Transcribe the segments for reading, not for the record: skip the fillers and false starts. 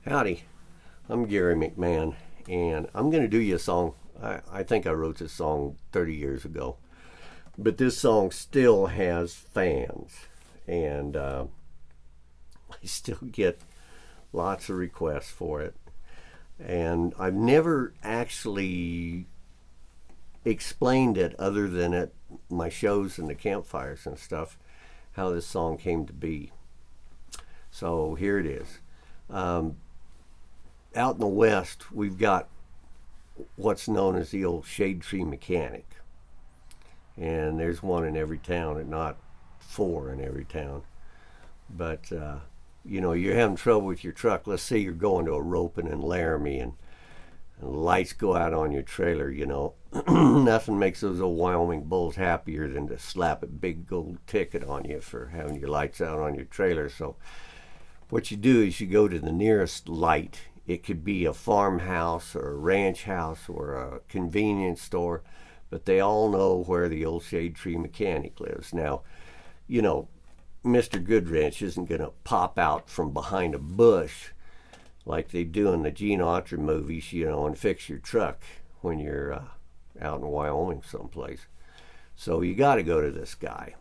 Howdy, I'm Gary McMahon, and I'm going to do you a song. I think I wrote this song 30 years ago, but this song still has fans, and I still get lots of requests for it. And I've never actually explained it other than at my shows and the campfires and stuff, how this song came to be. So here it is. Out in the West, we've got what's known as the old shade tree mechanic. And there's one in every town, and not four in every town. But, you're having trouble with your truck. Let's say you're going to a roping in Laramie and lights go out on your trailer, Nothing makes those old Wyoming bulls happier than to slap a big gold ticket on you for having your lights out on your trailer. So what you do is you go to the nearest light. It could be a farmhouse or a ranch house or a convenience store, but they all know where the old shade tree mechanic lives. Now, Mr. Goodwrench isn't going to pop out from behind a bush like they do in the Gene Autry movies, and fix your truck when you're out in Wyoming someplace. So you got to go to this guy.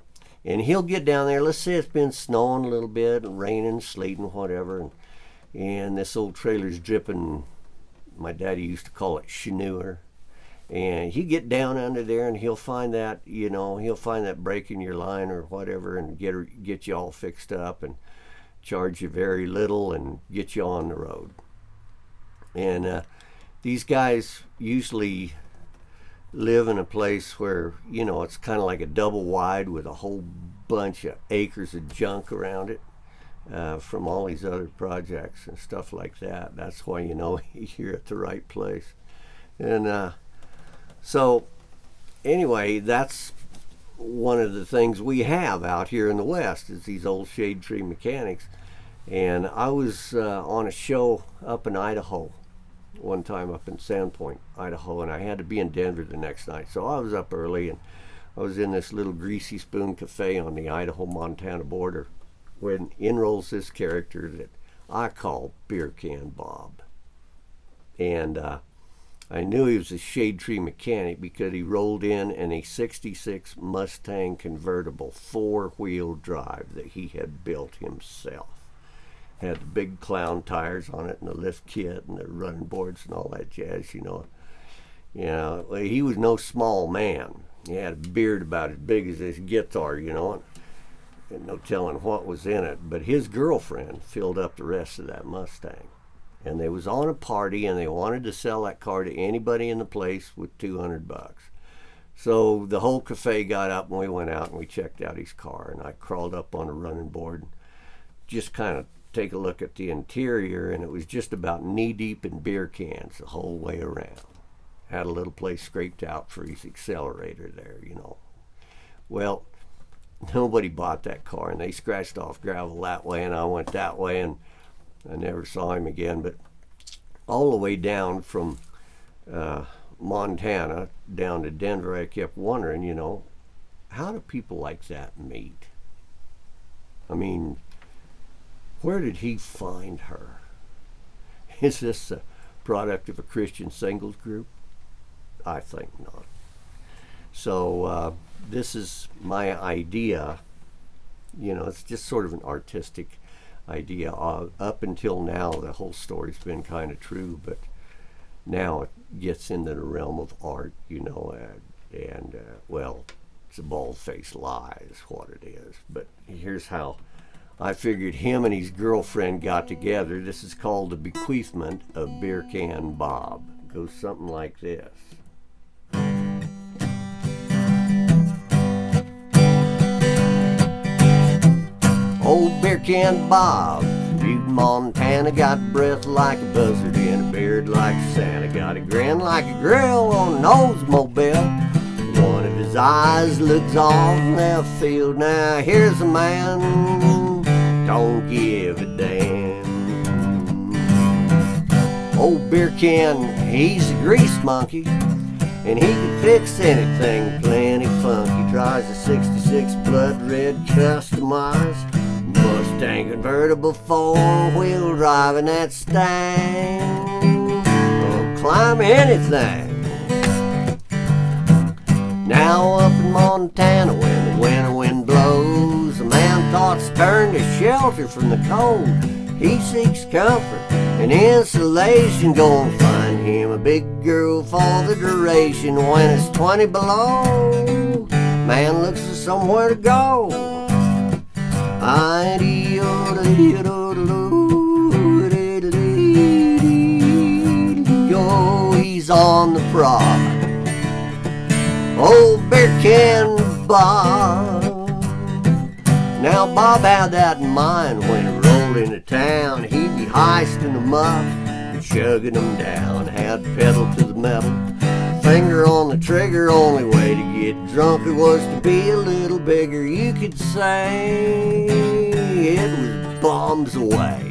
And he'll get down there. Let's say it's been snowing a little bit, and raining, sleeting, whatever, and this old trailer's dripping. My daddy used to call it chenure. And he'd get down under there, and he'll find that, he'll find that break in your line or whatever, and get you all fixed up and charge you very little and get you on the road. And these guys usually live in a place where, it's kind of like a double wide with a whole bunch of acres of junk around it. From all these other projects and stuff like that. That's why you're at the right place. And so anyway, that's one of the things we have out here in the West is these old shade tree mechanics. And I was on a show up in Idaho one time, up in Sandpoint, Idaho, and I had to be in Denver the next night. So I was up early, and I was in this little Greasy Spoon Cafe on the Idaho-Montana border, when in rolls this character that I call Beer Can Bob. And I knew he was a shade tree mechanic because he rolled in a 66 Mustang convertible 4-wheel drive that he had built himself. Had the big clown tires on it and the lift kit and the running boards and all that jazz, he was no small man. He had a beard about as big as this guitar, and no telling what was in it. But his girlfriend filled up the rest of that Mustang. And they was on a party, and they wanted to sell that car to anybody in the place with $200. So the whole cafe got up, and we went out and we checked out his car. And I crawled up on a running board and just kind of take a look at the interior, and it was just about knee deep in beer cans the whole way around. Had a little place scraped out for his accelerator there, Well, nobody bought that car, and they scratched off gravel that way, and I went that way, and I never saw him again. But all the way down from Montana down to Denver, I kept wondering, how do people like that meet? I mean, where did he find her? Is this a product of a Christian singles group? I think not. So this is my idea. It's just sort of an artistic idea. Up until now, the whole story's been kind of true, but now it gets into the realm of art, well, it's a bald-faced lie is what it is. But here's how I figured him and his girlfriend got together. This is called The Bequeathment of Beer Can Bob. It goes something like this. Old Beer Can Bob, Butte, Montana, got breath like a buzzard in a beard like Santa, got a grin like a grill on an Oldsmobile. One of his eyes looks off in the field. Now here's a man, don't give a damn. Old Beer Can, he's a grease monkey, and he can fix anything plenty funky. Drives a 66 blood red customized Mustang convertible 4-wheel drive. driving that Stang. Will climb anything. Now up in Montana when the winter wind blows, a man thoughts turn to shelter from the cold. He seeks comfort and insulation. Go and find him a big girl for the duration. When it's 20 below, man looks for somewhere to go. Yo, he's on the prod. Old beer can Bob. Now Bob had that in mind when he rolled into town. He'd be heisting them up and chugging them down. Had pedal to the metal, finger on the trigger. Only way to get drunker was to be a little bigger. You could say it was bombs away.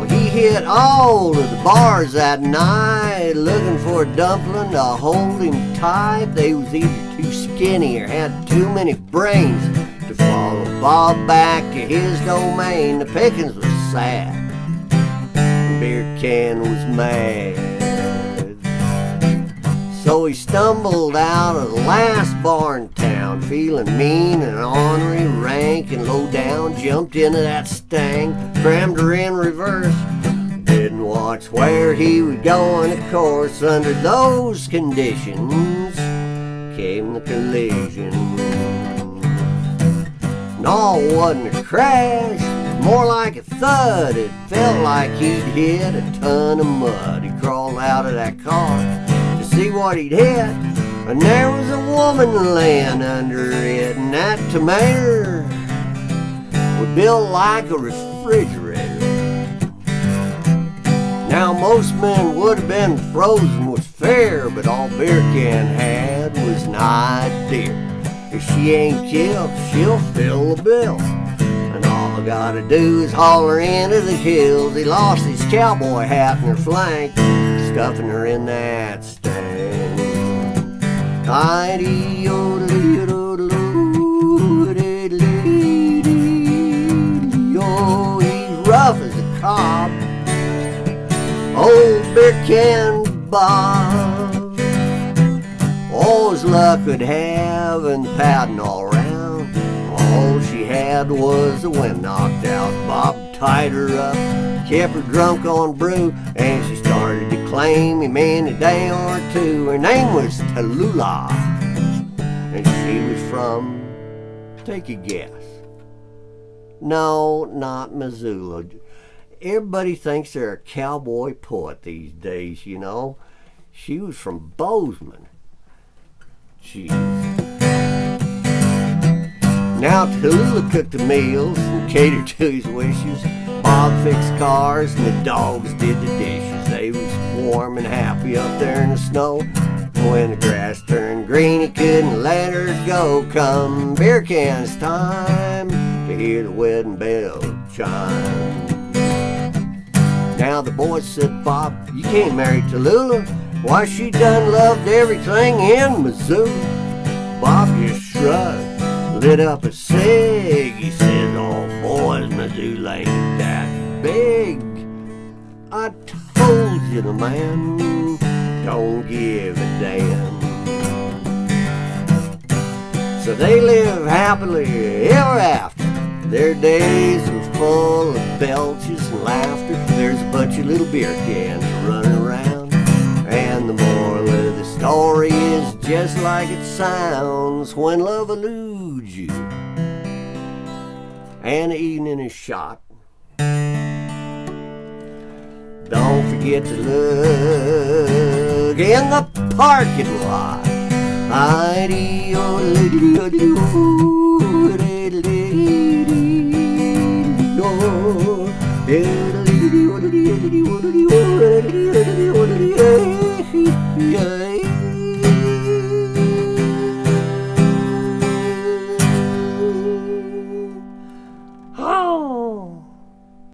He hit all of the bars that night, looking for a dumpling to hold him tight. They was either too skinny or had too many brains to follow Bob back to his domain. The pickings was sad, the beer can was mad. So he stumbled out of the last bar in town, feeling mean and ornery, rank and low down. Jumped into that Stang, crammed her in reverse. Didn't watch where he was going, of course. Under those conditions came the collision. No, it wasn't a crash, more like a thud. It felt like he'd hit a ton of mud. He crawled out of that car to see what he'd hit, and there was a woman laying under it, and that tomato was built like a refrigerator. Now most men would have been frozen with fear, but all beer can had was an idea. If she ain't killed, she'll fill the bill, and all I gotta do is holler into the hills. He lost his cowboy hat in her flank, stuffing her in that Stang. Yo, he's rough as a cob, old beer can Bob. All his luck could have and padding all around. All she had was the wind knocked out. Bob tied her up, kept her drunk on brew, and she started to claim him in a day or two. Her name was Tallulah, and she was from, take a guess. No, not Missoula. Everybody thinks they're a cowboy poet these days, you know. She was from Bozeman. Jeez. Now Tallulah cooked the meals and catered to his wishes. Bob fixed cars and the dogs did the dishes. They was warm and happy up there in the snow. When the grass turned green, he couldn't let her go. Come beer cans time to hear the wedding bell chime. Now the boys said, Bob, you can't marry Tallulah. Why, she done loved everything in Missoula. Bob just shrugged, lit up a cig. He said, oh boys, Missoula ain't that big. I told you the man don't give a damn. So they live happily ever after. Their days were full of belches and laughter. There's a bunch of little beer cans running around, and the moral of the story is just like it sounds. When love eludes you and the evening is shot, don't forget to look in the parking lot.